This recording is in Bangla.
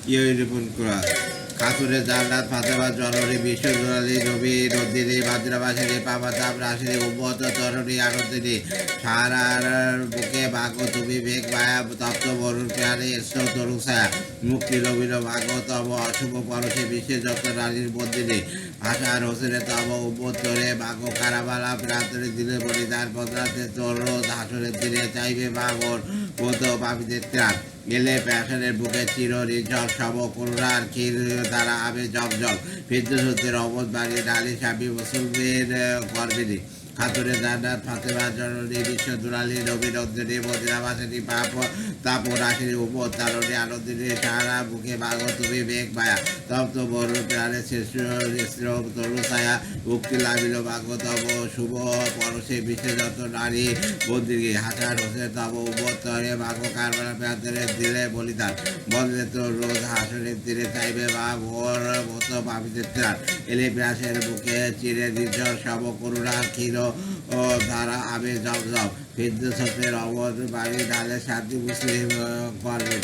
রিপন করা খাতুরে জান্নাত ফাতেমা জননী বিশ্বজোড়ালী নবী নন্দিনী ভাদ্রবাসিনী পাপাতাপ রাশিনী উম্মত তরণী আনন্দিনী সারার বুকে ভাগ্য তুমি বেগ মায়া তপ্ত বরুণ প্রাণী এসো তরুণ ছায়া মুক্তি নবীন ভাগ্যতম অশুভ পরশে বিশ্বের যত রানীর মন্দিনী ভাষার হোসেনে তম উম্মতরে ভাগ্য কারাবালা প্রান্তরে দিলে বলিদান পদ্রাতে তরুণ হাসনের দিনে চাইবে ভাগর মতো পাপিদের ত্রাণ গেলে প্যাশনের বুকে চির নির্ঝর সম করুণার ক্ষীর দ্বারা আবে জগজগ ফিরদৌসের অবধ বাড়ি ডালি স্বামী মুসলমের কর্মিনী খাতুরে জান্নাত ফাতেমা জননী বিশ্ব দুলালী নবী নন্দিনী মদিনাবাসিনী পাপ তাপ রাশিনী উপর তারণী আনন্দিনী সারা বুকে ভাগ তুমি বেগ মায়া তপ্ত বরুণ প্রাণে শ্রেষ্ঠ তরু ছায়া মুক্তি লাভিল ভাগ্যতম শুভ পরশে বিশেষত নারী মন্দিরে হাসান হোসেন তব উপরে ভাগ্য কারবালা প্রান্তরে দিলে বলিদান বললে তো রোজ হাসনের তীরে চাইবে বা ভোর মতো পাপিদের ত্রাণ এলে প্যাসের বুকে চিরে নির্ঝর সম করুণা ক্ষীর ও ধারা আবে জব জব ফিরদৌসের অবধ বাড়ি ডালে শান্তি মুসলিম করবেন।